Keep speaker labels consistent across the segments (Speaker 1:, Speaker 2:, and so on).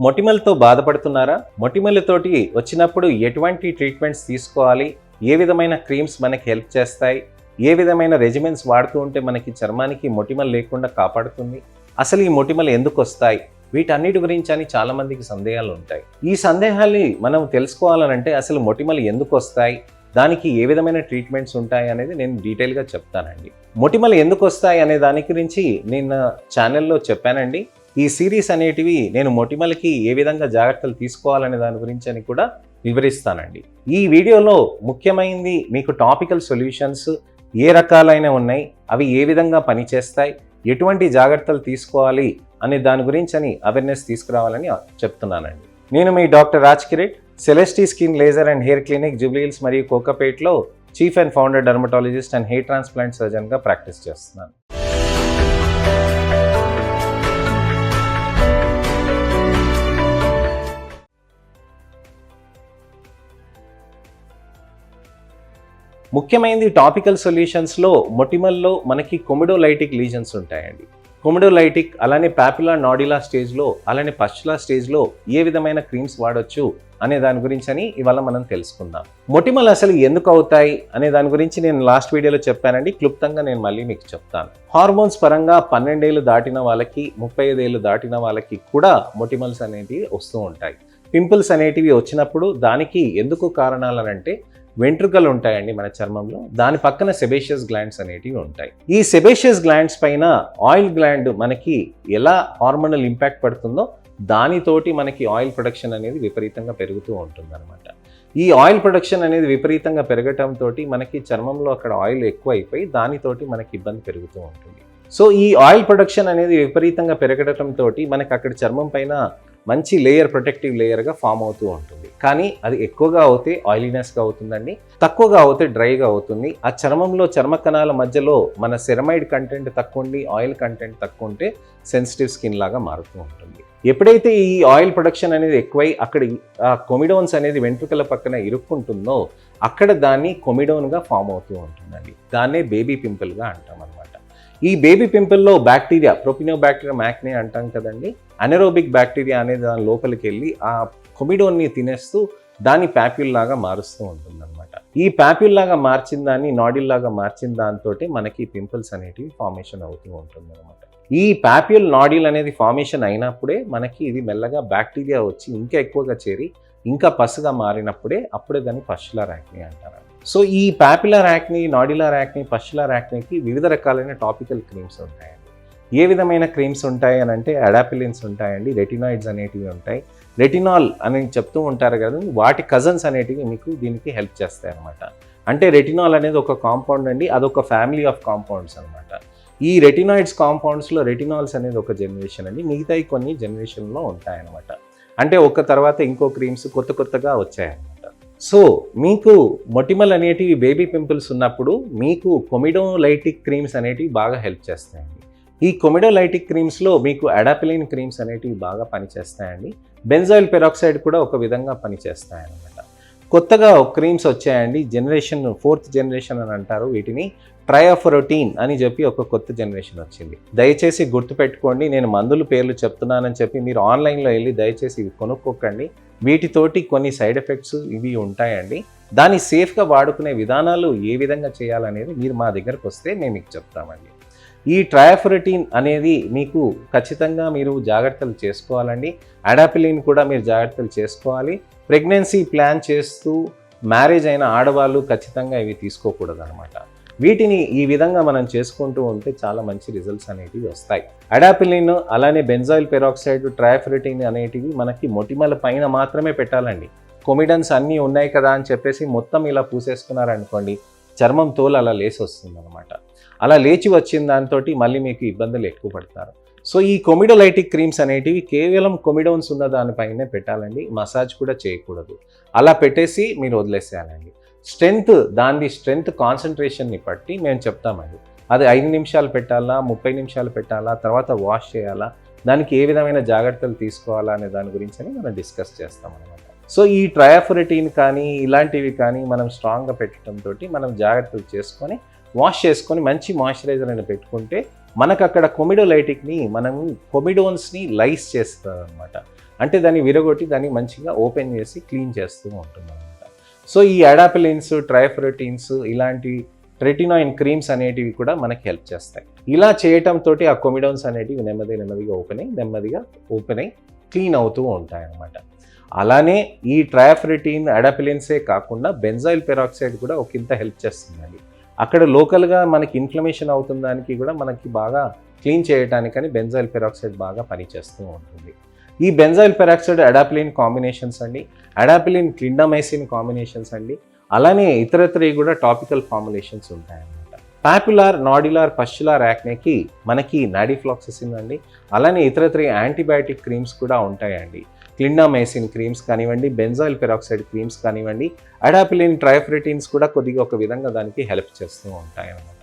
Speaker 1: మొటిమలతో బాధపడుతున్నారా? మొటిమలతోటి వచ్చినప్పుడు ఎటువంటి ట్రీట్మెంట్స్ తీసుకోవాలి? ఏ విధమైన క్రీమ్స్ మనకి హెల్ప్ చేస్తాయి? ఏ విధమైన రెజిమెన్స్ వాడుతూ ఉంటే మనకి చర్మానికి మొటిమలు లేకుండా కాపాడుతుంది? అసలు ఈ మొటిమలు ఎందుకు వస్తాయి? వీటన్నిటి గురించి అని చాలామందికి సందేహాలు ఉంటాయి. ఈ సందేహాల్ని మనం తెలుసుకోవాలనంటే అసలు మొటిమలు ఎందుకు వస్తాయి, దానికి ఏ విధమైన ట్రీట్మెంట్స్ ఉంటాయి అనేది నేను డీటెయిల్గా చెప్తానండి. మొటిమలు ఎందుకు వస్తాయి అనే దాని గురించి నేను ఛానల్లో చెప్పానండి. ఈ సిరీస్ అనేటివి నేను మొటిమలకి ఏ విధంగా జాగ్రత్తలు తీసుకోవాలనే దాని గురించి అని కూడా వివరిస్తానండి. ఈ వీడియోలో ముఖ్యమైనది మీకు టాపికల్ సొల్యూషన్స్ ఏ రకాలైన ఉన్నాయి, అవి ఏ విధంగా పనిచేస్తాయి, ఎటువంటి జాగ్రత్తలు తీసుకోవాలి అనే దాని గురించి అని అవేర్నెస్ తీసుకురావాలని చెప్తున్నానండి. నేను మీ doctor Raj Kireet, Celestee skin laser and hair clinic Jubilee Hills మరియు కోకాపేట్లో chief and founder dermatologist and hair transplant సర్జన్గా ప్రాక్టీస్ చేస్తున్నాను. ముఖ్యమైనది టాపికల్ సొల్యూషన్స్లో మొటిమల్లో మనకి కొమిడోలైటిక్ లీజన్స్ ఉంటాయండి. కొమిడోలైటిక్, అలానే పాపులా నాడిలా స్టేజ్లో, అలానే పస్చులా స్టేజ్లో ఏ విధమైన క్రీమ్స్ వాడొచ్చు అనే దాని గురించి అని ఇవాళ మనం తెలుసుకుందాం. మొటిమలు అసలు ఎందుకు అవుతాయి అనే దాని గురించి నేను లాస్ట్ వీడియోలో చెప్పానండి. క్లుప్తంగా నేను మళ్ళీ మీకు చెప్తాను. హార్మోన్స్ పరంగా 12 ఏళ్ళు దాటిన వాళ్ళకి, 35 ఏళ్ళు దాటిన వాళ్ళకి కూడా మొటిమల్స్ అనేటివి వస్తూ ఉంటాయి. పింపుల్స్ అనేటివి వచ్చినప్పుడు దానికి ఎందుకు కారణాలు అంటే వెంట్రుకలు ఉంటాయండి మన చర్మంలో, దాని పక్కన సెబేషియస్ గ్లాండ్స్ అనేటివి ఉంటాయి. ఈ సెబేషియస్ గ్లాండ్స్ పైన ఆయిల్ గ్లాండ్ మనకి ఎలా హార్మోనల్ ఇంపాక్ట్ పడుతుందో దానితోటి మనకి ఆయిల్ ప్రొడక్షన్ అనేది విపరీతంగా పెరుగుతూ ఉంటుంది అనమాట. ఈ ఆయిల్ ప్రొడక్షన్ అనేది విపరీతంగా పెరగటంతో మనకి చర్మంలో అక్కడ ఆయిల్ ఎక్కువ అయిపోయి దానితోటి మనకి ఇబ్బంది పెరుగుతూ ఉంటుంది. సో ఈ ఆయిల్ ప్రొడక్షన్ అనేది విపరీతంగా పెరగటంతో మనకి అక్కడ చర్మం పైన మంచి లేయర్, ప్రొటెక్టివ్ లేయర్గా ఫామ్ అవుతూ ఉంటుంది. కానీ అది ఎక్కువగా అవుతే ఆయిలీనెస్గా అవుతుందండి, తక్కువగా అవుతే డ్రైగా అవుతుంది. ఆ చర్మంలో చర్మ కణాల మధ్యలో మన సెరమైడ్ కంటెంట్ తక్కువ ఉండి ఆయిల్ కంటెంట్ తక్కువ ఉంటే సెన్సిటివ్ స్కిన్ లాగా మారుతూ ఉంటుంది. ఎప్పుడైతే ఈ ఆయిల్ ప్రొడక్షన్ అనేది ఎక్కువై అక్కడ ఆ కొమిడోన్స్ అనేది వెంట్రుకల పక్కన ఇరుక్కుంటుందో అక్కడ దాన్ని కొమిడోన్గా ఫామ్ అవుతూ ఉంటుందండి. దాన్నే బేబీ పింపుల్గా అంటాం అనమాట. ఈ బేబీ పింపుల్లో బ్యాక్టీరియా, ప్రొపినోబాక్టీరియా మ్యాక్నే అంటాం కదండి, అనెరోబిక్ బ్యాక్టీరియా అనేది దాని లోపలికి వెళ్ళి ఆ కొమిడోన్ని తినేస్తూ దాన్ని ప్యాప్యూల్ లాగా మారుస్తూ ఉంటుందన్నమాట. ఈ ప్యాప్యూల్ లాగా మార్చిన దాన్ని నాడిల్ లాగా మార్చిన దాంతో మనకి పింపుల్స్ అనేటివి ఫార్మేషన్ అవుతూ ఉంటుంది అనమాట. ఈ ప్యాప్యూల్ నాడిల్ అనేది ఫార్మేషన్ అయినప్పుడే మనకి ఇది మెల్లగా బ్యాక్టీరియా వచ్చి ఇంకా ఎక్కువగా చేరి ఇంకా పసుగా మారినప్పుడే అప్పుడే దాన్ని పస్చులర్ యాక్నే అంటారు. సో ఈ పాపులర్ యాక్ని, నాడ్యులర్ యాక్ని, పస్చులర్ యాక్నీకి వివిధ రకాలైన టాపికల్ క్రీమ్స్ ఉంటాయండి. ఏ విధమైన క్రీమ్స్ ఉంటాయి అని అంటే అడాపిలిన్స్ ఉంటాయండి, రెటినాయిడ్స్ అనేటివి ఉంటాయి. రెటినాల్ అని చెప్తూ ఉంటారు కదా, వాటి కజన్స్ అనేటివి మీకు దీనికి హెల్ప్ చేస్తాయి అనమాట. అంటే రెటినాల్ అనేది ఒక కాంపౌండ్ అండి, అదొక ఫ్యామిలీ ఆఫ్ కాంపౌండ్స్ అనమాట. ఈ రెటినాయిడ్స్ కాంపౌండ్స్లో రెటినాల్స్ అనేది ఒక జనరేషన్ అండి, మిగతాయి కొన్ని జనరేషన్లో ఉంటాయన్నమాట. అంటే ఒక తర్వాత ఇంకో క్రీమ్స్ కొత్తగా వచ్చాయన్నమాట. సో మీకు మొటిమలు అనేటివి, బేబీ పింపుల్స్ ఉన్నప్పుడు మీకు కొమిడోలైటిక్ క్రీమ్స్ అనేటివి బాగా హెల్ప్ చేస్తాయండి. ఈ కొమిడోలైటిక్ క్రీమ్స్లో మీకు అడాపిలిన్ క్రీమ్స్ అనేటివి బాగా పనిచేస్తాయండి. బెంజాయిల్ పెరాక్సైడ్ కూడా ఒక విధంగా పనిచేస్తాయన్నమాట. కొత్తగా క్రీమ్స్ వచ్చాయండి, జనరేషన్ 4th జనరేషన్ అని అంటారు వీటిని. ట్రయాఫ్రొటీన్ అని చెప్పి ఒక కొత్త జనరేషన్ వచ్చింది. దయచేసి గుర్తుపెట్టుకోండి, నేను మందుల పేర్లు చెప్తున్నానని చెప్పి మీరు ఆన్లైన్లో వెళ్ళి దయచేసి ఇవి కొనుక్కోకండి. వీటితోటి కొన్ని సైడ్ ఎఫెక్ట్స్ ఇవి ఉంటాయండి. దాన్ని సేఫ్గా వాడుకునే విధానాలు ఏ విధంగా చేయాలనేది మీరు మా దగ్గరకు వస్తే మేము మీకు చెప్తామండి. ఈ ట్రయాఫ్రొటీన్ అనేది మీకు ఖచ్చితంగా మీరు జాగ్రత్తలు చేసుకోవాలండి. అడాపిలిన్ కూడా మీరు జాగ్రత్తలు చేసుకోవాలి. ప్రెగ్నెన్సీ ప్లాన్ చేస్తూ మ్యారేజ్ అయిన ఆడవాళ్ళు ఖచ్చితంగా ఇవి తీసుకోకూడదు అనమాట. వీటిని ఈ విధంగా మనం చేసుకుంటూ ఉంటే చాలా మంచి రిజల్ట్స్ అనేటివి వస్తాయి. అడాపిలిన్, అలానే బెంజాయిల్ పెరాక్సైడ్, ట్రయాఫ్రొటీన్ అనేటివి మనకి మొటిమల పైన మాత్రమే పెట్టాలండి. కొమిడన్స్ అన్నీ ఉన్నాయి కదా అని చెప్పేసి మొత్తం ఇలా పూసేసుకున్నారనుకోండి, చర్మం తోలు అలా లేచి వస్తుంది అనమాట. అలా లేచి వచ్చిన దాంతో మళ్ళీ మీకు ఇబ్బందులు ఎక్కువ పడతారు. సో ఈ కొమిడోలైటిక్ క్రీమ్స్ అనేటివి కేవలం కొమిడోన్స్ ఉన్న దానిపైనే పెట్టాలండి, మసాజ్ కూడా చేయకూడదు. అలా పెట్టేసి మీరు వదిలేసేయాలండి. స్ట్రెంగ్త్ కాన్సన్ట్రేషన్ని బట్టి మేము చెప్తామండి. అది 5 నిమిషాలు పెట్టాలా, 30 నిమిషాలు పెట్టాలా, తర్వాత వాష్ చేయాలా, దానికి ఏ విధమైన జాగ్రత్తలు తీసుకోవాలా అనే దాని గురించి మనం డిస్కస్ చేస్తాం అనమాట. సో ఈ ట్రయాఫ్రొటీన్ కానీ ఇలాంటివి కానీ మనం స్ట్రాంగ్గా పెట్టడంతో మనం జాగ్రత్తలు చేసుకొని వాష్ చేసుకొని మంచి మాయిశ్చరైజర్ అని పెట్టుకుంటే మనకు అక్కడ కొమిడోలైటిక్ని, మనం కొమిడోన్స్ని లైస్ చేస్తుంది అనమాట. అంటే దాన్ని విరగొట్టి దాన్ని మంచిగా ఓపెన్ చేసి క్లీన్ చేస్తూ ఉంటుంది అనమాట. సో ఈ అడాపిలిన్స్, ట్రైఫ్రొటీన్స్ ఇలాంటి రెటినాయిన్ క్రీమ్స్ అనేటివి కూడా మనకి హెల్ప్ చేస్తాయి. ఇలా చేయటంతో ఆ కొమిడోన్స్ అనేటివి నెమ్మదిగా ఓపెన్ అయ్యి క్లీన్ అవుతూ ఉంటాయి అన్నమాట. అలానే ఈ ట్రైఫ్రొటీన్, అడాపిలిన్సే కాకుండా బెంజాయిల్ పెరాక్సైడ్ కూడా ఒకంత హెల్ప్ చేస్తుందండి. అక్కడ లోకల్గా మనకి ఇన్ఫ్లమేషన్ అవుతున్న దానికి కూడా మనకి బాగా క్లీన్ చేయడానికని బెంజాయిల్ పెరాక్సైడ్ బాగా పనిచేస్తూ ఉంటుంది. ఈ బెంజాయిల్ పెరాక్సైడ్ అడాపిలిన్ కాంబినేషన్స్ అండి, అడాపిలిన్ క్లిండామైసిన్ కాంబినేషన్స్ అండి, అలానే ఇతరత్రి కూడా టాపికల్ ఫార్ములేషన్స్ ఉంటాయన్నమాట. పాపులార్, నాడ్యులార్, పస్చులార్ యాక్నేకి మనకి నాడిఫ్లాక్ససిన్ అండి, అలానే ఇతరత్రి యాంటీబయాటిక్ క్రీమ్స్ కూడా ఉంటాయండి. క్లిండామైసిన్ క్రీమ్స్ కానివ్వండి, బెంజాయిల్ పెరాక్సైడ్ క్రీమ్స్ కానివ్వండి, అడాపిలిన్, ట్రైఫ్రొటీన్స్ కూడా కొద్దిగా ఒక విధంగా దానికి హెల్ప్ చేస్తూ ఉంటాయి అన్నమాట.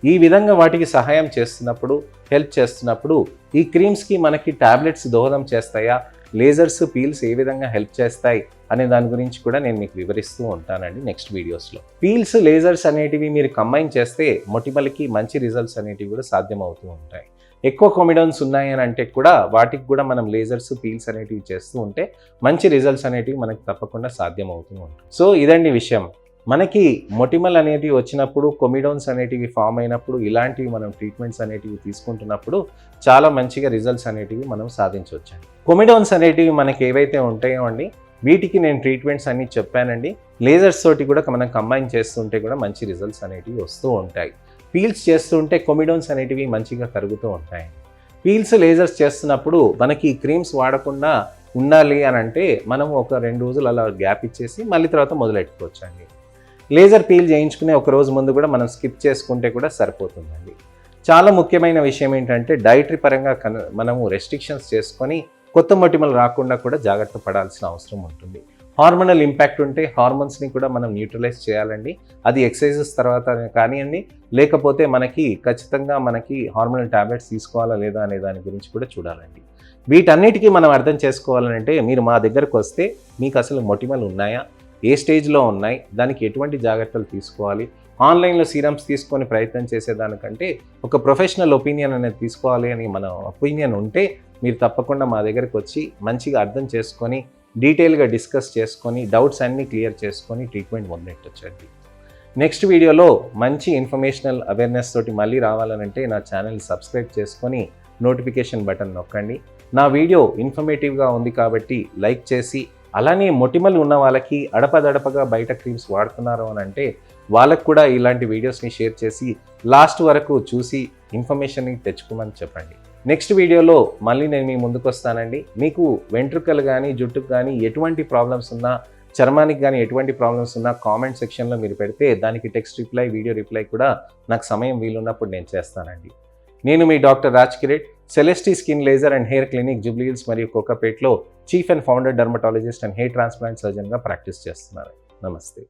Speaker 1: ఈ విధంగా వాటికి సహాయం చేస్తున్నప్పుడు, హెల్ప్ చేస్తున్నప్పుడు ఈ క్రీమ్స్కి మనకి టాబ్లెట్స్ దోహదం చేస్తాయా, లేజర్స్, పీల్స్ ఏ విధంగా హెల్ప్ చేస్తాయి అనే దాని గురించి కూడా నేను మీకు వివరిస్తూ ఉంటానండి నెక్స్ట్ వీడియోస్లో. పీల్స్, లేజర్స్ అనేటివి మీరు కంబైన్ చేస్తే మొటిమలకి మంచి రిజల్ట్స్ అనేటివి కూడా సాధ్యమవుతూ ఉంటాయి. ఎక్కువ కొమిడోన్స్ ఉన్నాయని అంటే కూడా వాటికి కూడా మనం లేజర్స్, పీల్స్ అనేటివి చేస్తూ ఉంటే మంచి రిజల్ట్స్ అనేటివి మనకి తప్పకుండా సాధ్యమవుతూ ఉంటాయి. సో ఇదండి విషయం. మనకి మొటిమల్ అనేటివి వచ్చినప్పుడు, కొమిడోన్స్ అనేటివి ఫామ్ అయినప్పుడు, ఇలాంటివి మనం ట్రీట్మెంట్స్ అనేటివి తీసుకుంటున్నప్పుడు చాలా మంచిగా రిజల్ట్స్ అనేటివి మనం సాధించవచ్చండి. కొమిడోన్స్ అనేటివి మనకి ఏవైతే ఉంటాయో అండి, వీటికి నేను ట్రీట్మెంట్స్ అన్నీ చెప్పానండి. లేజర్స్ తోటి కూడా మనం కంబైన్ చేస్తుంటే కూడా మంచి రిజల్ట్స్ అనేటివి వస్తూ ఉంటాయి. పీల్స్ చేస్తుంటే కొమిడోన్స్ అనేటివి మంచిగా కరుగుతూ ఉంటాయి. పీల్స్, లేజర్స్ చేస్తున్నప్పుడు మనకి క్రీమ్స్ వాడకుండా ఉండాలి అని అంటే మనం ఒక 2 రోజులు అలా గ్యాప్ ఇచ్చేసి మళ్ళీ తర్వాత మొదలెట్టుకోవచ్చు అండి. లేజర్ పీల్ చేయించుకునే ఒక రోజు ముందు కూడా మనం స్కిప్ చేసుకుంటే కూడా సరిపోతుందండి. చాలా ముఖ్యమైన విషయం ఏంటంటే డైటరీ పరంగా మనము రెస్ట్రిక్షన్స్ చేసుకొని కొత్త మొటిమలు రాకుండా కూడా జాగ్రత్త పడాల్సిన అవసరం ఉంటుంది. హార్మోనల్ ఇంపాక్ట్ ఉంటే హార్మోన్స్ని కూడా మనం న్యూట్రలైజ్ చేయాలండి. అది ఎక్సర్సైజెస్ తర్వాత కానివ్వండి, లేకపోతే మనకి ఖచ్చితంగా మనకి హార్మోనల్ టాబ్లెట్స్ తీసుకోవాలా లేదా అనే దాని గురించి కూడా చూడాలండి. వీటన్నిటికీ మనం అర్థం చేసుకోవాలంటే మీరు మా దగ్గరకు వస్తే మీకు అసలు మొటిమలు ఉన్నాయా, ఏ స్టేజ్లో ఉన్నాయి, దానికి ఎటువంటి జాగ్రత్తలు తీసుకోవాలి, ఆన్లైన్లో సీరమ్స్ తీసుకొని ప్రయత్నం చేసేదానికంటే ఒక ప్రొఫెషనల్ ఒపీనియన్ అనేది తీసుకోవాలి అని మన ఒపీనియన్ ఉంటే మీరు తప్పకుండా మా దగ్గరకు వచ్చి మంచిగా అర్థం చేసుకొని డీటెయిల్గా డిస్కస్ చేసుకొని డౌట్స్ అన్నీ క్లియర్ చేసుకొని ట్రీట్మెంట్ మొదలెట్టొచ్చండి. నెక్స్ట్ వీడియోలో మంచి ఇన్ఫర్మేషనల్ అవేర్నెస్ తోటి మళ్ళీ రావాలనంటే నా ఛానల్ సబ్స్క్రైబ్ చేసుకొని నోటిఫికేషన్ బటన్ నొక్కండి. నా వీడియో ఇన్ఫర్మేటివ్గా ఉంది కాబట్టి లైక్ చేసి, అలానే మొటిమలు ఉన్న వాళ్ళకి అడపదడపగా బయట క్రీమ్స్ వాడుతున్నారు అని అంటే వాళ్ళకు కూడా ఇలాంటి వీడియోస్ని షేర్ చేసి లాస్ట్ వరకు చూసి ఇన్ఫర్మేషన్ని తెచ్చుకోమని చెప్పండి. నెక్స్ట్ వీడియోలో మళ్ళీ నేను మీ ముందుకు వస్తానండి. మీకు వెంట్రుకలు కానీ, జుట్టుకు కానీ ఎటువంటి ప్రాబ్లమ్స్ ఉన్నా, చర్మానికి కానీ ఎటువంటి ప్రాబ్లమ్స్ ఉన్నా కామెంట్ సెక్షన్లో మీరు పెడితే దానికి టెక్స్ట్ రిప్లై, వీడియో రిప్లై కూడా నాకు సమయం వీలున్నప్పుడు నేను చేస్తానండి. నేను మీ doctor Raj Kireet, Celestee skin laser and hair clinic, Jubilee Hills మరియు కోకాపేట్లో chief and founder dermatologist and hair transplant సర్జన్గా ప్రాక్టీస్ చేస్తున్నాను. నమస్తే.